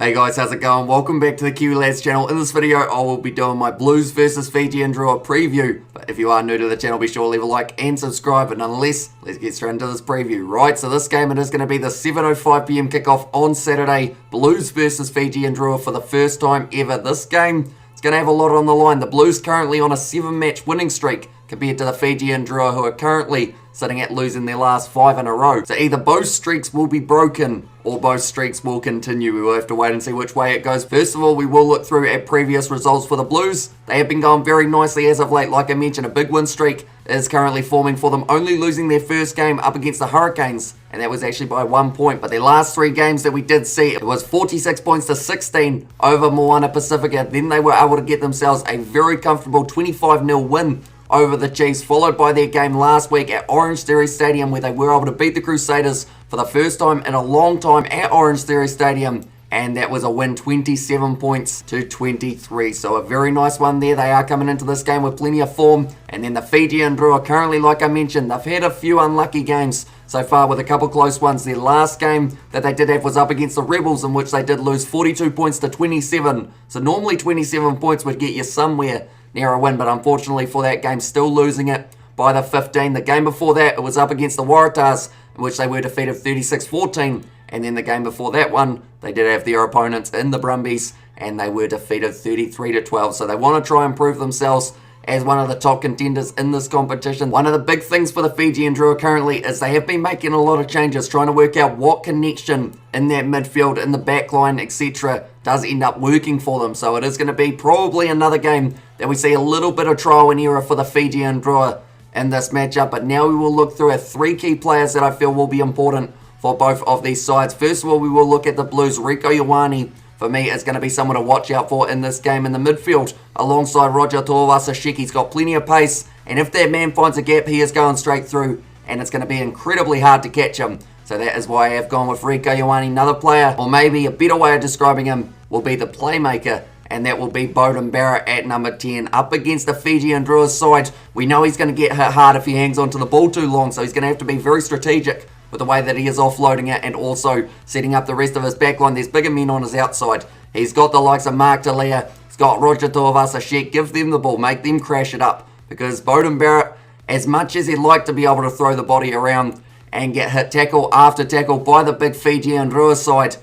Hey guys, how's it going? Welcome back to the Kiwi Lads channel. In this video, I will be doing my Blues versus Fijian Drua Preview. But if you are new to the channel, be sure to leave a like and subscribe. But nonetheless, let's get straight into this preview. Right, so this game, it is going to be the 7:05 PM kickoff on Saturday. Blues versus Fijian Drua for the first time ever. This game, it's going to have a lot on the line. The Blues currently on a 7-match winning streak compared to the Fijian Drua, who are currently sitting at losing their last 5 in a row. So either both streaks will be broken or both streaks will continue. We will have to wait and see which way it goes. First of all, we will look through at previous results for the Blues. They have been going very nicely as of late. Like I mentioned, a big win streak is currently forming for them, only losing their first game up against the Hurricanes, and that was actually by 1 point. But their last 3 games that we did see, it was 46 points to 16 over Moana Pacifica. Then they were able to get themselves a very comfortable 25-0 win over the Chiefs, followed by their game last week at Orange Theory Stadium, where they were able to beat the Crusaders for the first time in a long time at Orange Theory Stadium, and that was a win, 27 points to 23. So a very nice one there. They are coming into this game with plenty of form. And then the Fijian Drua, currently, like I mentioned, they've had a few unlucky games so far with a couple close ones. Their last game that they did have was up against the Rebels, in which they did lose 42 points to 27. So normally 27 points would get you somewhere near a win, but unfortunately for that game, still losing it by the 15. The game before that, it was up against the Waratahs, in which they were defeated 36-14. And then the game before that one, they did have their opponents in the Brumbies, and they were defeated 33-12. So they want to try and prove themselves as one of the top contenders in this competition. One of the big things for the Fijian Drua currently is they have been making a lot of changes, trying to work out what connection in that midfield, in the back line, etc. does end up working for them. So it is going to be probably another game that we see a little bit of trial and error for the Fijian Drua in this matchup. But now we will look through 3 key players that I feel will be important for both of these sides. First of all, we will look at the Blues. Rieko Ioane, for me, is going to be someone to watch out for in this game in the midfield, alongside Roger Tuivasa-Sheck. He's got plenty of pace, and if that man finds a gap, he is going straight through, and it's going to be incredibly hard to catch him. So that is why I have gone with Rieko Ioane. Another player, or maybe a better way of describing him, will be the playmaker, and that will be Beauden Barrett at number 10. Up against the Fijian Drua's side, we know he's going to get hit hard if he hangs onto the ball too long, so he's going to have to be very strategic with the way that he is offloading it and also setting up the rest of his backline. There's bigger men on his outside. He's got the likes of Mark Talia, he's got Roger Tuivasa-Sheck. Give them the ball, make them crash it up, because Beauden Barrett, as much as he'd like to be able to throw the body around and get hit tackle after tackle by the big Fijian Drua side,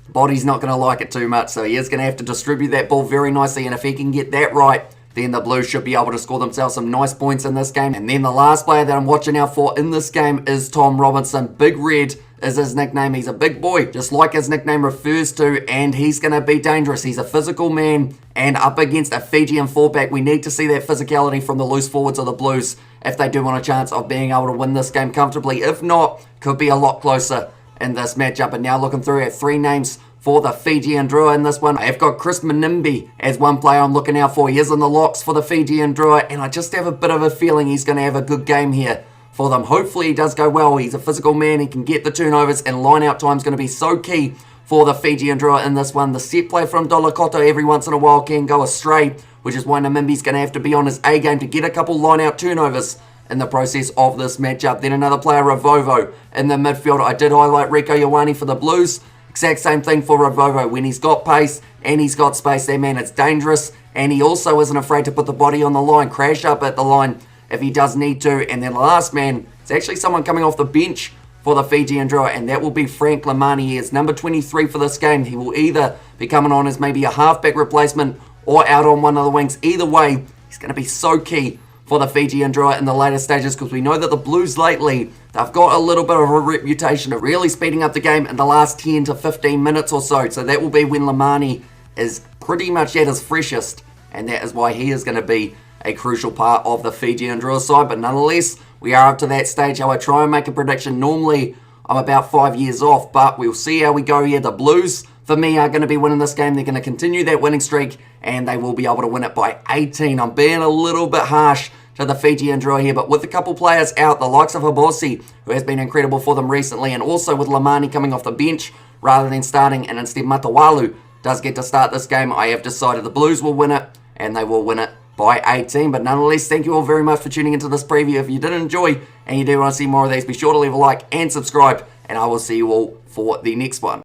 body's not going to like it too much, so he is going to have to distribute that ball very nicely, and if he can get that right, then the Blues should be able to score themselves some nice points in this game. And then the last player that I'm watching out for in this game is Tom Robinson. Big Red is his nickname. He's a big boy, just like his nickname refers to, and he's going to be dangerous. He's a physical man, and up against a Fijian fullback, we need to see that physicality from the loose forwards of the Blues if they do want a chance of being able to win this game comfortably. If not, could be a lot closer in this matchup. And now looking through at 3 names for the Fijian Drua in this one, I have got Chris Manimbi as one player I'm looking out for. He is in the locks for the Fijian Drua, and I just have a bit of a feeling he's going to have a good game here for them. Hopefully he does go well. He's a physical man. He can get the turnovers, and line-out time is going to be so key for the Fijian Drua in this one. The set play from Dolakoto every once in a while can go astray, which is why Namimbi's going to have to be on his A-game to get a couple line-out turnovers in the process of this matchup. Then another player, Ravovo, in the midfield. I did highlight Rieko Ioane for the Blues. Exact same thing for Ravovo. When he's got pace and he's got space, that man, it's dangerous. And he also isn't afraid to put the body on the line, crash up at the line if he does need to. And then the last man, it's actually someone coming off the bench for the Fijian Drua, and that will be Frank Lamani. He is number 23 for this game. He will either be coming on as maybe a halfback replacement or out on one of the wings. Either way, he's going to be so key for the Fijian Drua in the later stages, because we know that the Blues lately, they've got a little bit of a reputation of really speeding up the game in the last 10 to 15 minutes or so. So that will be when Lamani is pretty much at his freshest, and that is why he is going to be a crucial part of the Fijian Drua side. But nonetheless, we are up to that stage how I try and make a prediction. Normally, I'm about 5 years off, but we'll see how we go here. The Blues, for me, are going to be winning this game. They're going to continue that winning streak, and they will be able to win it by 18. I'm being a little bit harsh to the Fijian Drua here, but with a couple players out, the likes of Habosi, who has been incredible for them recently, and also with Lamani coming off the bench rather than starting, and instead Matawalu does get to start this game, I have decided the Blues will win it, and they will win it by 18. But nonetheless, thank you all very much for tuning into this preview. If you did enjoy and you do want to see more of these, be sure to leave a like and subscribe, and I will see you all for the next one.